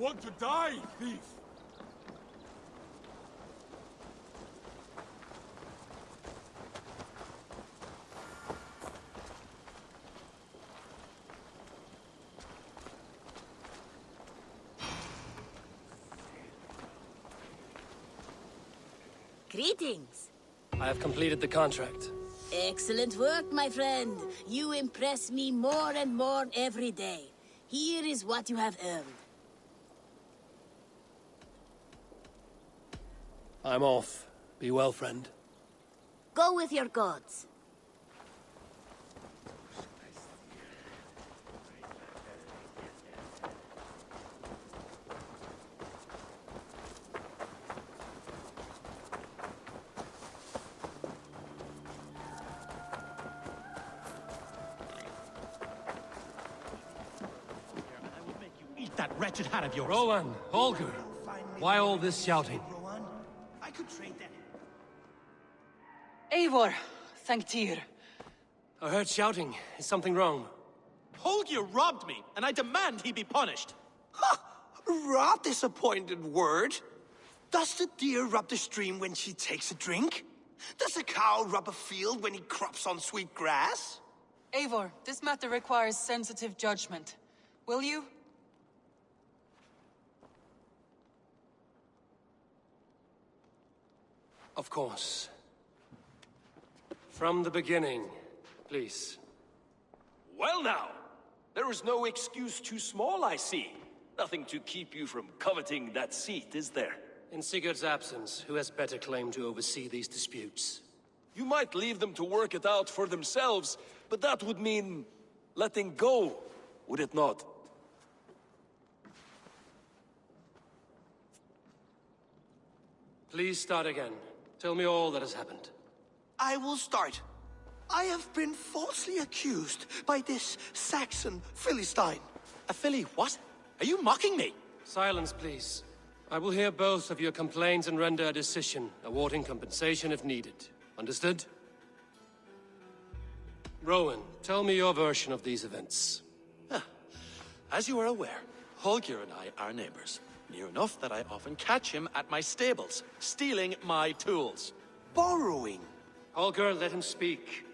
want to die, thief? Greetings. I have completed the contract. Excellent work, my friend. You impress me more and more every day. Here is what you have earned. I'm off. Be well, friend. Go with your gods. That wretched hat of yours. Rowan, Holger, why all this shouting? Rowan, I could trade that. Eivor, thank Tyr. I heard shouting. Is something wrong? Holger robbed me, and I demand he be punished. Rot disappointed word. Does the deer rub the stream when she takes a drink? Does a cow rub a field when he crops on sweet grass? Eivor, this matter requires sensitive judgment. Will you? Of course. From the beginning, please. Well now, there is no excuse too small, I see. Nothing to keep you from coveting that seat, is there? In Sigurd's absence, who has better claim to oversee these disputes? You might leave them to work it out for themselves, but that would mean letting go, would it not? Please start again. Tell me all that has happened. I will start. I have been falsely accused by this Saxon Philistine. A filly what? Are you mocking me? Silence, please. I will hear both of your complaints and render a decision, awarding compensation if needed. Understood? Rowan, tell me your version of these events. As you are aware, Holger and I are neighbors. Near enough that I often catch him at my stables, stealing my tools. Borrowing. Holger, let him speak.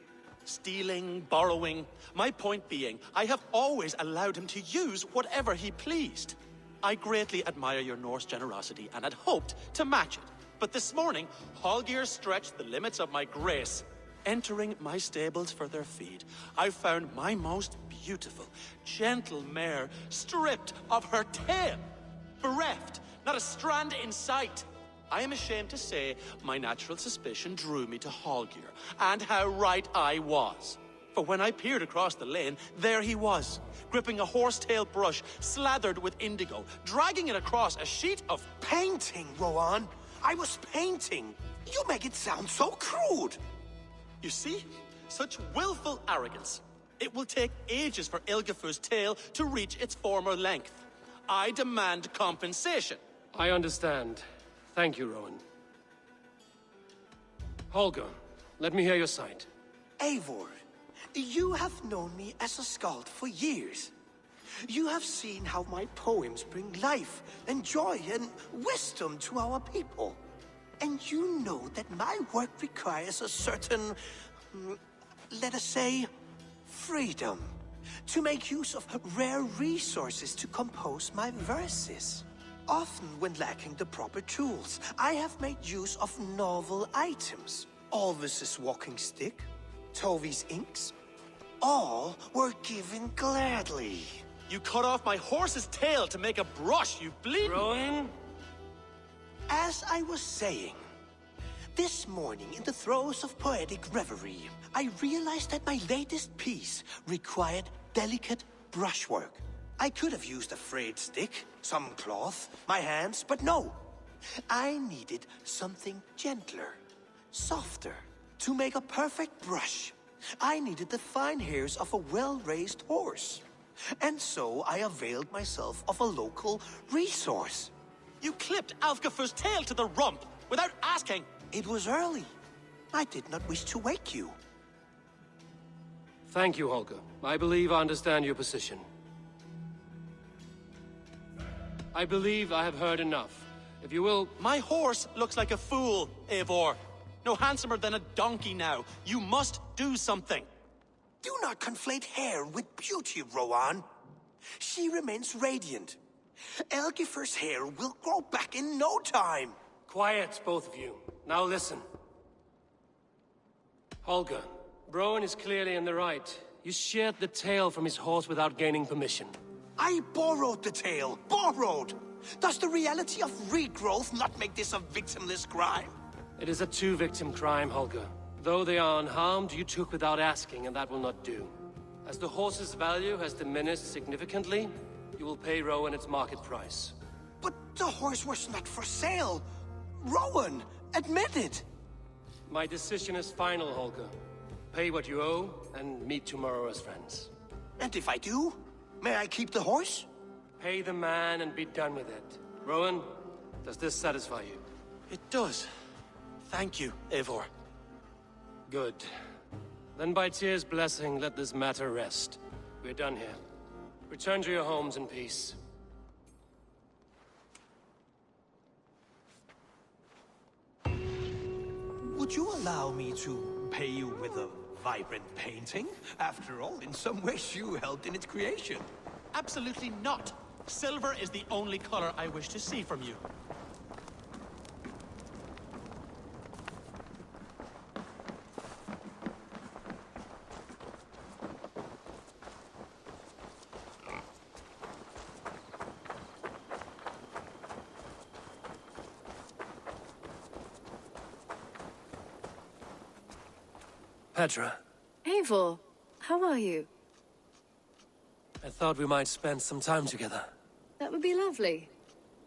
Stealing, borrowing. My point being, I have always allowed him to use whatever he pleased. I greatly admire your Norse generosity and had hoped to match it. But this morning, Holger stretched the limits of my grace. Entering my stables for their feed, I found my most beautiful, gentle mare stripped of her tail. Bereft, not a strand in sight. I am ashamed to say my natural suspicion drew me to Holger, and how right I was. For when I peered across the lane, there he was, gripping a horsetail brush slathered with indigo, dragging it across a sheet of Painting, Rowan. I was painting. You make it sound so crude. You see? Such willful arrogance. It will take ages for Ilgafur's tail to reach its former length. I demand compensation. I understand. Thank you, Rowan. Holger, let me hear your side. Eivor, you have known me as a skald for years. You have seen how my poems bring life and joy and wisdom to our people. And you know that my work requires a certain, let us say, freedom. To make use of rare resources to compose my verses. Often when lacking the proper tools, I have made use of novel items. Alvis's walking stick, Tovi's inks. All were given gladly. You cut off my horse's tail to make a brush, you bleed. Rowan? As I was saying, this morning in the throes of poetic reverie, I realized that my latest piece required delicate brushwork. I could have used a frayed stick, some cloth, my hands, but no. I needed something gentler, softer. To make a perfect brush, I needed the fine hairs of a well-raised horse. And so I availed myself of a local resource. You clipped Alfgafur's tail to the rump without asking. It was early. I did not wish to wake you. Thank you, Holger. I believe I understand your position. I believe I have heard enough. If you will... My horse looks like a fool, Eivor. No handsomer than a donkey now. You must do something. Do not conflate hair with beauty, Rowan. She remains radiant. Elgifer's hair will grow back in no time. Quiet, both of you. Now listen. Holger, Rowan is clearly in the right. You sheared the tail from his horse without gaining permission. I borrowed the tail. Borrowed! Does the reality of regrowth not make this a victimless crime? It is a two-victim crime, Holger. Though they are unharmed, you took without asking, and that will not do. As the horse's value has diminished significantly, you will pay Rowan its market price. But the horse was not for sale. Rowan, admit it. My decision is final, Holger. Pay what you owe, and meet tomorrow as friends. And if I do, may I keep the horse? Pay the man and be done with it. Rowan, does this satisfy you? It does. Thank you, Eivor. Good. Then by Tyr's blessing, let this matter rest. We're done here. Return to your homes in peace. Would you allow me to pay you with a vibrant painting? After all, in some ways you helped in its creation. Absolutely not. Silver is the only color I wish to see from you. Petra, Eivor, how are you? I thought we might spend some time together. That would be lovely.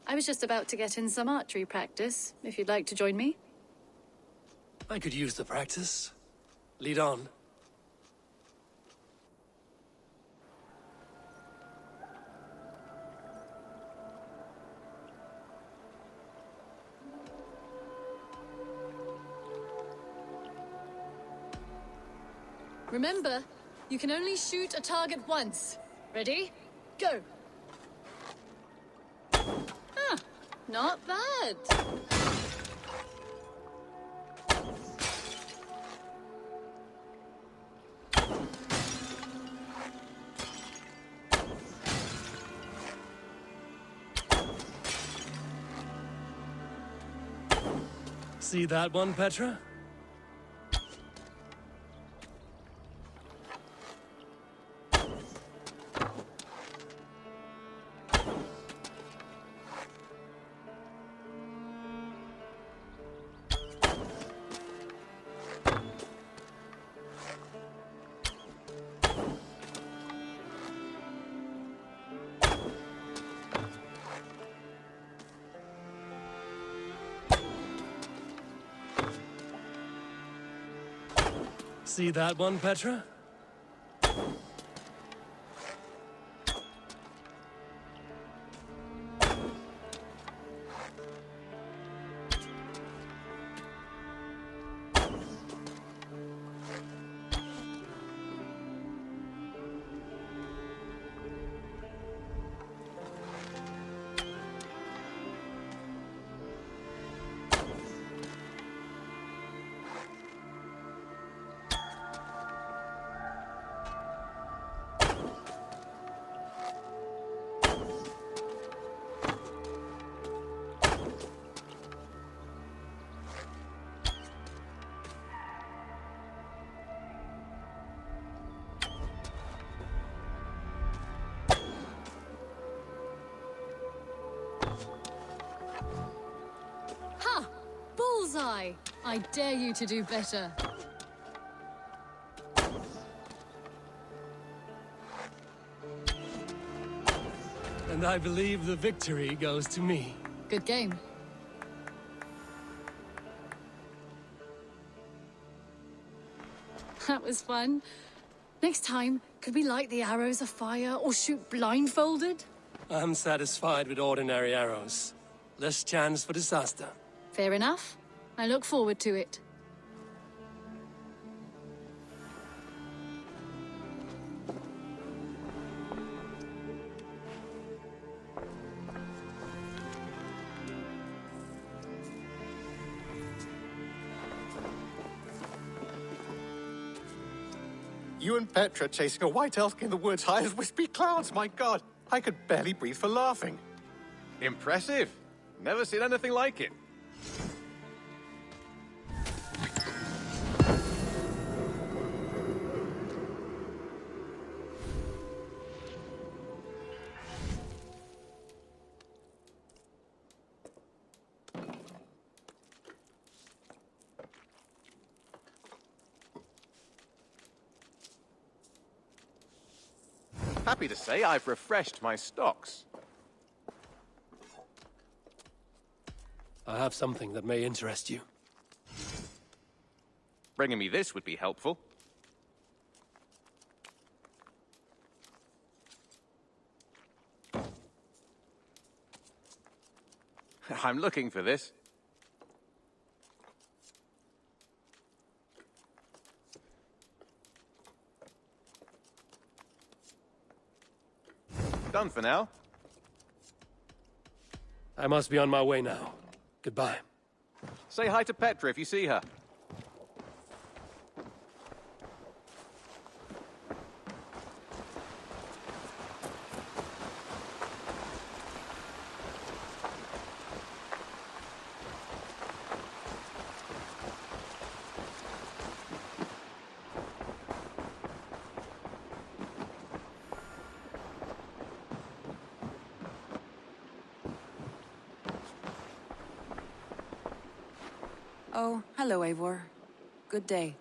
I was just about to get in some archery practice, if you'd like to join me. I could use the practice. Lead on. Remember, you can only shoot a target once. Ready? Go! Ah, not bad. See that one, Petra? See that one, Petra? Bullseye! I dare you to do better. And I believe the victory goes to me. Good game. That was fun. Next time, could we light the arrows afire or shoot blindfolded? I'm satisfied with ordinary arrows. Less chance for disaster. Fair enough. I look forward to it. You and Petra chasing a white elk in the woods high as wispy clouds, my god! I could barely breathe for laughing. Impressive. Never seen anything like it. Happy to say I've refreshed my stocks. I have something that may interest you. Bringing me this would be helpful. I'm looking for this. Done for now. I must be on my way now. Goodbye. Say hi to Petra if you see her. Oh, hello, Eivor. Good day.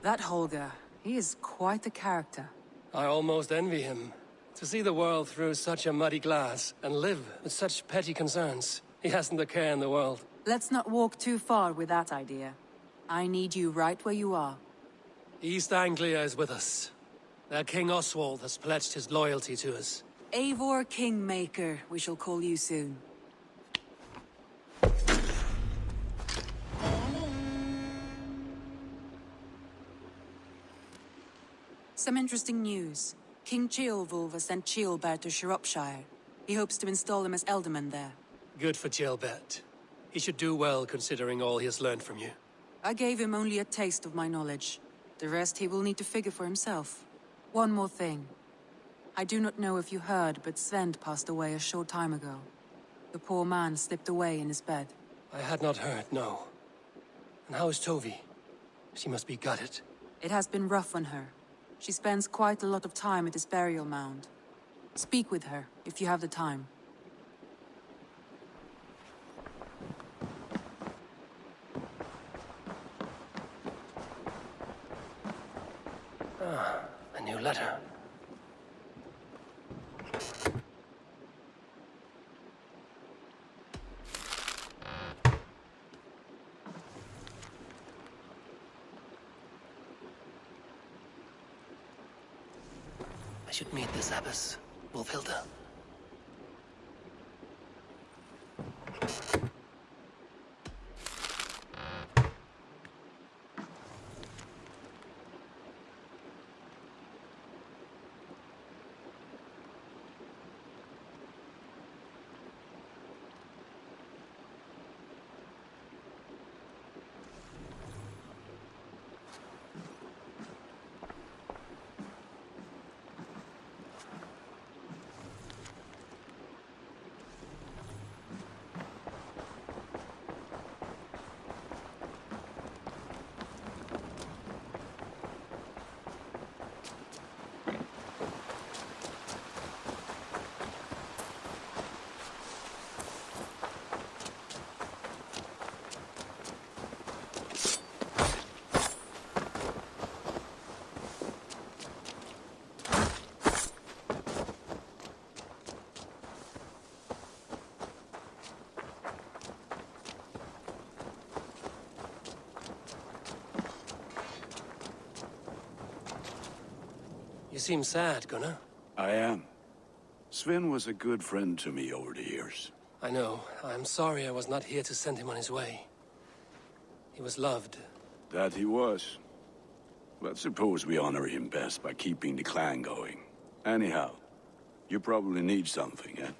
That Holger, he is quite the character. I almost envy him. To see the world through such a muddy glass and live with such petty concerns. He hasn't a care in the world. Let's not walk too far with that idea. I need you right where you are. East Anglia is with us. Their King Oswald has pledged his loyalty to us. Eivor Kingmaker, we shall call you soon. Some interesting news. King Ceolwulf has sent Ceolbert to Shropshire. He hopes to install him as Elderman there. Good for Ceolbert. He should do well considering all he has learned from you. I gave him only a taste of my knowledge. The rest he will need to figure for himself. One more thing. I do not know if you heard, but Sven passed away a short time ago. The poor man slipped away in his bed. I had not heard, no. And how is Tovi? She must be gutted. It has been rough on her. She spends quite a lot of time at his burial mound. Speak with her, if you have the time. Ah, a new letter. I should meet this abbess, Wolfhilda. You seem sad, Gunnar. I am. Sven was a good friend to me over the years. I know. I'm sorry I was not here to send him on his way. He was loved. That he was. But suppose we honor him best by keeping the clan going. Anyhow, you probably need something, eh?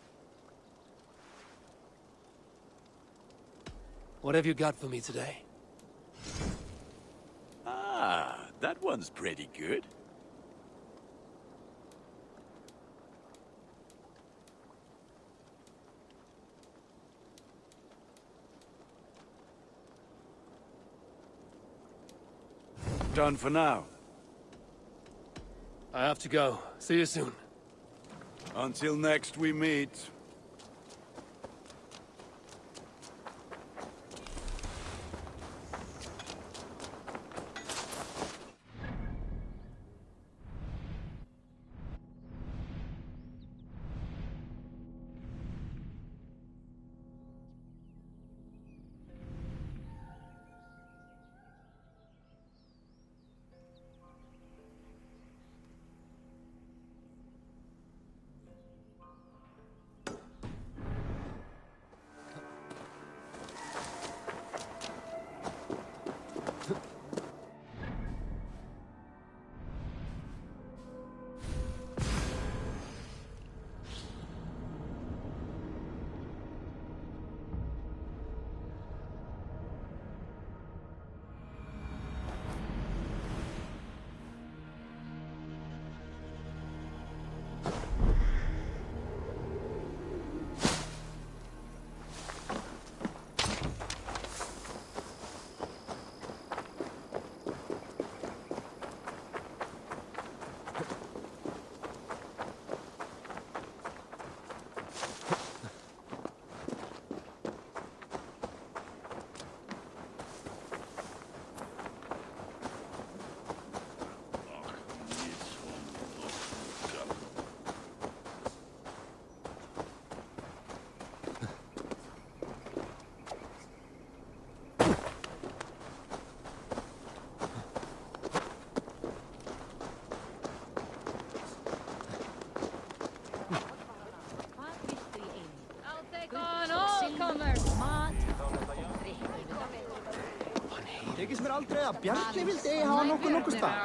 What have you got for me today? Ah, that one's pretty good. done for now. I have to go. See you soon. Until next we meet. Tekis mér aldrei að Bjarni vildi eigi hafa nokkuð stað.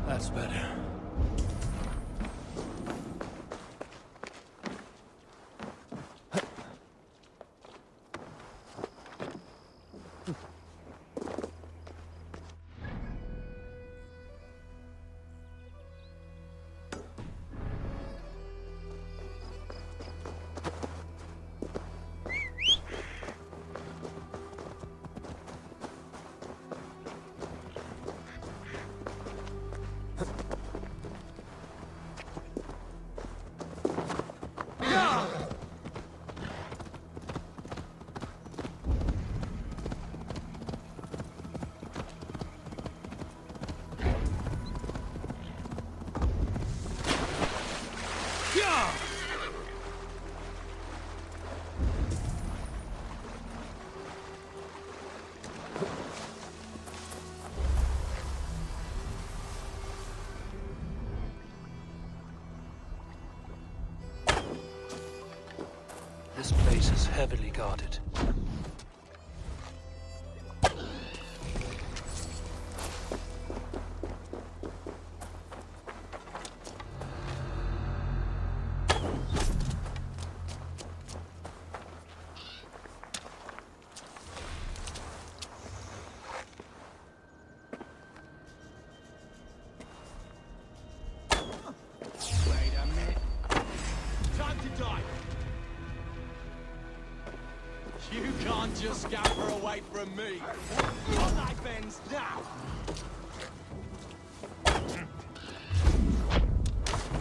That's better. heavily guarded. Wait a minute. Time to die. You can't just scamper away from me. On thy bends now.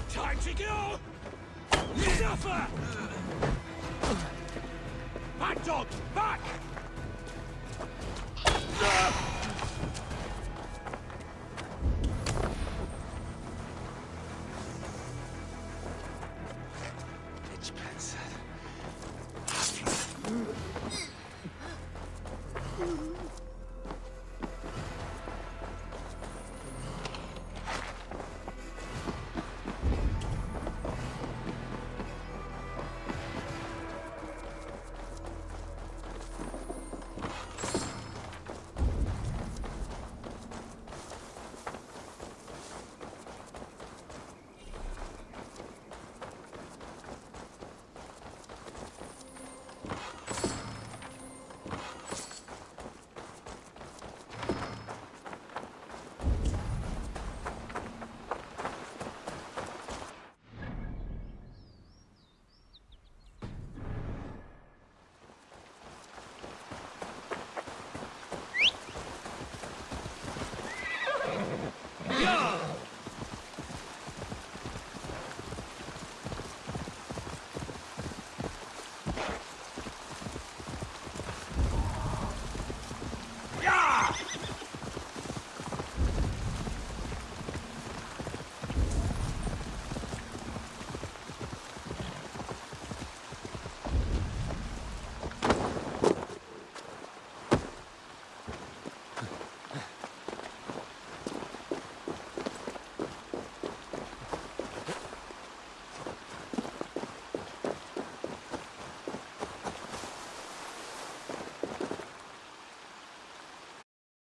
Time to go. Suffer. Back, dog. Back. Bitch pencil.